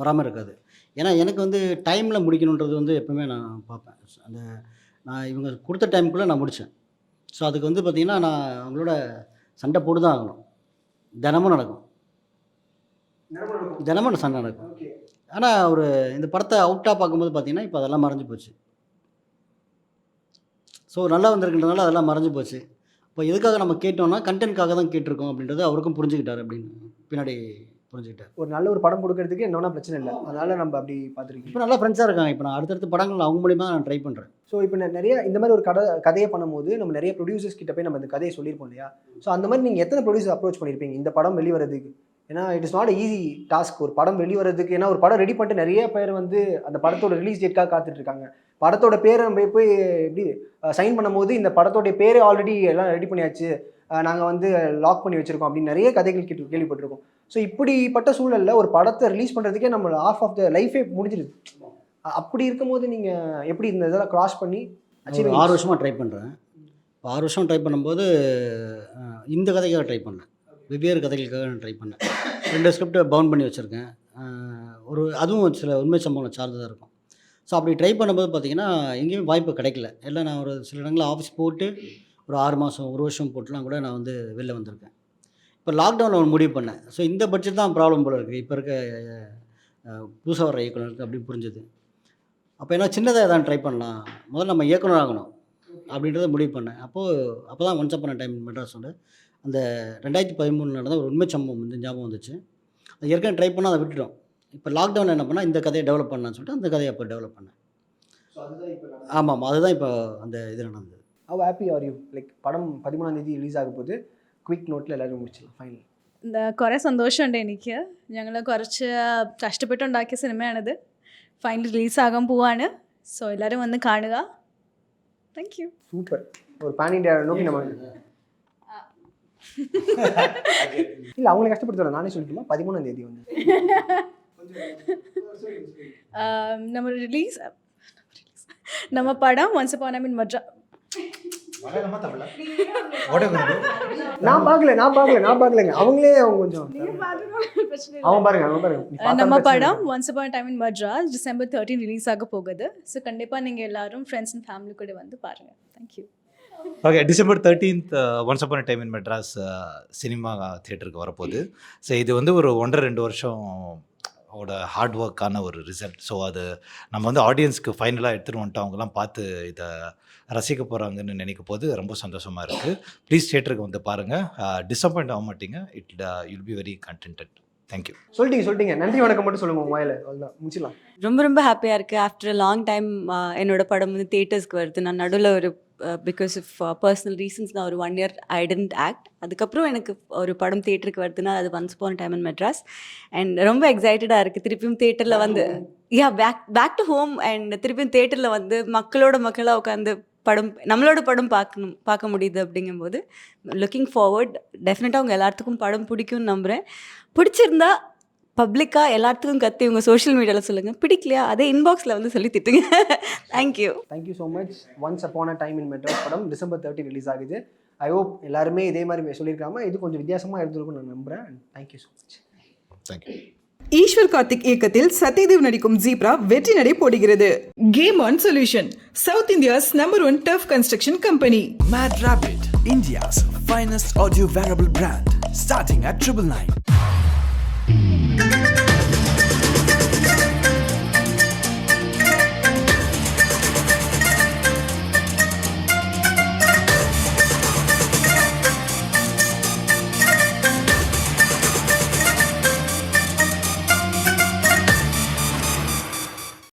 வராமல் இருக்காது. ஏன்னா எனக்கு வந்து டைமில் முடிக்கணுன்றது வந்து எப்போவுமே நான் பார்ப்பேன். நான் இவங்க கொடுத்த டைமுக்குள்ளே நான் முடித்தேன். ஸோ அதுக்கு வந்து பார்த்திங்கன்னா நான் அவங்களோட சண்டை போட்டு தான் ஆகணும். தினமும் நடக்கும், தினமும் சண்டை நடக்கும். ஆனால் ஒரு இந்த படத்தை அவுட்டாக பார்க்கும்போது பார்த்திங்கன்னா இப்போ அதெல்லாம் மறைஞ்சு போச்சு. ஸோ நல்லா வந்திருக்குன்றதுனால அதெல்லாம் மறைஞ்சு போச்சு. இப்போ எதுக்காக நம்ம கேட்டோம்னா கண்டென்ட்காக தான் கேட்டிருக்கோம் அப்படின்றது அவருக்கும் புரிஞ்சுக்கிட்டார் அப்படின்னு பின்னாடி புரிஞ்சுக்கிட்டார்.
ஒரு நல்ல ஒரு படம் கொடுக்கறதுக்கு என்னன்னா பிரச்சனை இல்லை, அதனால நம்ம அப்படி பார்த்துருக்கோம்.
இப்போ நல்லா ஃப்ரெண்ட்ஸாக இருக்காங்க. இப்போ நான் அடுத்தடுத்த படங்கள் அவங்க மூலிமா நான் ட்ரை பண்ணுறேன்.
ஸோ இப்போ நிறைய இந்த மாதிரி ஒரு கதையை பண்ணும்போது நம்ம நிறைய ப்ரொடியூசர்ஸ் கிட்ட போய் நம்ம இந்த கதையை சொல்லியிருப்போம் இல்லையா? ஸோ அந்த மாதிரி நீங்கள் எத்தனை ப்ரொடியூசர் அப்ரோச் பண்ணியிருப்பீங்க இந்த படம் வெளிவரதுக்கு? ஏன்னா it is not easy task ஒரு படம் வெளிவரதுக்கு. ஏன்னா ஒரு படம் ரெடி பண்ணிட்டு நிறைய பேர் வந்து அந்த படத்தோட ரிலீஸ் டேட்காக காத்துட்டு இருக்காங்க. படத்தோட பேரை நம்ம போய் எப்படி சைன் பண்ணும்போது இந்த படத்தோடைய பேரே ஆல்ரெடி எல்லாம் ரெடி பண்ணியாச்சு, நாங்கள் வந்து லாக் பண்ணி வச்சுருக்கோம் அப்படின்னு நிறைய கதைகள் கேள்விப்பட்டிருக்கோம். ஸோ இப்படிப்பட்ட சூழலில் ஒரு படத்தை ரிலீஸ் பண்ணுறதுக்கே நம்ம ஆஃப் ஆஃப் த லைஃபே முடிஞ்சிருது. அப்படி இருக்கும்போது நீங்கள் எப்படி இந்த இதெல்லாம் கிராஸ் பண்ணி
6 வருஷமாக ட்ரை பண்ணுறேன். இப்போ 6 வருஷம் ட்ரை பண்ணும்போது இந்த கதைக்காக ட்ரை பண்ணேன், வெவ்வேறு கதைகளுக்காக நான் ட்ரை பண்ணேன். 2 ஸ்கிரிப்டை பவுண்ட் பண்ணி வச்சுருக்கேன். அதுவும் சில உண்மை சம்பவங்களை சார்ந்ததாக இருக்கும். ஸோ அப்படி ட்ரை பண்ணும்போது பார்த்திங்கன்னா எங்கேயும் வாய்ப்பு கிடைக்கல. எல்லாம் நான் ஒரு சில இடங்களில் ஆஃபீஸ் போட்டு ஒரு 6 மாதம் 1 வருஷம் போட்டுலாம் கூட நான் வந்து வெளில வந்திருக்கேன். இப்போ லாக்டவுனில் ஒன்று முடிவு பண்ணேன். ஸோ இந்த பட்ஜெட் தான் ப்ராப்ளம் போல இருக்குது இப்போ இருக்க புதுசாக வர இயக்குனருக்கு அப்படின்னு புரிஞ்சுது. அப்போ என்ன சின்னதாக எதாவது ட்ரை பண்ணலாம், முதல்ல நம்ம இயக்குனர் ஆகணும் அப்படின்றத முடிவு பண்ணேன். அப்போ தான் once upon a time in மெட்ராஸோட அந்த 2013 நடந்த ஒரு உண்மை சம்பவம் வந்து ஞாபகம் வந்துச்சு. அது ஏற்கனவே ட்ரை பண்ணால் அதை விட்டுட்டோம். இப்போ லாக்டவுனில் என்ன பண்ணால் இந்த கதையை டெவலப் பண்ணலான்னு சொல்லிட்டு அந்த கதையை அப்போ டெவலப் பண்ணேன். ஆமாம், அதுதான் இப்போ அந்த இது நடந்தது.
How happy are you? Like படம் 13ஆம் தேதி ரிலீஸ் ஆக போது ക്വിക്ക് നോട്ടിൽ എല്ലാവരും முடிച്ചില്ല ഫൈനൽ.
കുറേ സന്തോഷമുണ്ട് എനിക്ക്. ഞങ്ങൾ കുറച്ച് കഷ്ടപ്പെട്ടുണ്ടാക്കിയ സിനിമയാണിത്. ഫൈനൽ റിലീസാകാൻ പോവാണ്. സോ എല്ലാവരും വന്ന് കാണുക. Thank you.
சூப்பர். ஒரு பேன் இண்டியா நோக்கி நம்ம இல்லை அவங்களை கஷ்டப்படுத்தல, நானே சொல்லிட்டுமா 13ஆம் தேதி வந்து
நம்ம ரிலீஸ் நம்ம படம் ஒன்ஸ் அப்பான் ஐ மீன் மெட்ராஸ்.
நான் பார்க்கலங்க. அவங்களே அவங்க கொஞ்சம் அவன் பாருங்க.
நம்ம படம் once upon time in Madras December 13 release ஆக போகுது. ஸோ கண்டிப்பாக நீங்கள் எல்லாரும் ஃப்ரெண்ட்ஸ் அண்ட் ஃபேமிலி கூட வந்து பாருங்கள். Thank you.
Okay, December 13th once upon time in Madras cinema தியேட்டருக்கு வரப்போகுது. ஸோ இது வந்து ஒரு 1.5-2 வருஷம் ஓட ஹார்ட் ஒர்க்கான ஒரு ரிசல்ட். ஸோ அது நம்ம வந்து ஆடியன்ஸ்க்கு ஃபைனலாக எடுத்துகிட்டு வந்துட்டு அவங்கெல்லாம் பார்த்து இதை ரசிக்க போகிறாங்கன்னு நினைக்கும் போது ரொம்ப சந்தோஷமாக இருக்குது. ப்ளீஸ் தியேட்டருக்கு வந்து பாருங்கள், டிசப்பாயிண்ட் ஆக மாட்டீங்க. You'll be very contented. Thank you.
சொல்லிட்டீங்க. நன்றி வணக்கம் மட்டும் சொல்லுங்க உங்கள் வாயில. அவ்வளோதான், முடிச்சிடலாம்.
ரொம்ப ஹாப்பியாக இருக்குது. ஆஃப்டர் லாங் டைம் என்னோட படம் வந்து தியேட்டர்ஸ்க்கு வருது. நான் நடுவில் ஒரு பிகாஸ் ஆஃப் பர்சனல் ரீசன்ஸ் நான் ஒரு 1 year ஐ டென்ட் ஆக்ட். அதுக்கப்புறம் எனக்கு ஒரு படம் தியேட்டருக்கு வருதுன்னா அது once upon time in Madras. And ரொம்ப எக்ஸைட்டடாக இருக்குது. திருப்பியும் தியேட்டரில் வந்து பேக் டு ஹோம் அண்ட் திருப்பியும் தியேட்டரில் வந்து மக்களாக உட்காந்து நம்மளோட படம் பார்க்க முடியுது. அப்படிங்கும்போது லுக்கிங் ஃபார்வர்ட். டெஃபினட்டாக உங்கள் எல்லாத்துக்கும் படம் பிடிக்கும்னு நம்புகிறேன். பிடிச்சிருந்தா பப்ளிக்காக எல்லாத்துக்கும் கத்தி உங்கள் சோஷியல் மீடியாவில் சொல்லுங்கள். பிடிக்கலையா அதே இன்பாக்ஸில் வந்து சொல்லி திட்டுங்க. Thank you
so much. Once upon a time in Madras படம் December 13 ரிலீஸ் ஆகுது. ஐ ஹோப் எல்லாருமே இதே மாதிரி சொல்லியிருக்காம இது கொஞ்சம் வித்தியாசமாக இருந்திருக்கும் நான் நம்புகிறேன். Thank you so much.
Thank you.
Eswar Karthik இயக்கத்தில் சத்யதேவ் நடிக்கும் ஜீப்ரா வெற்றி நடை போடுகிறது. Game on solution, south India's number 1 tough construction company.
Mad Rabbit, India's finest audio wearable brand, starting at 999.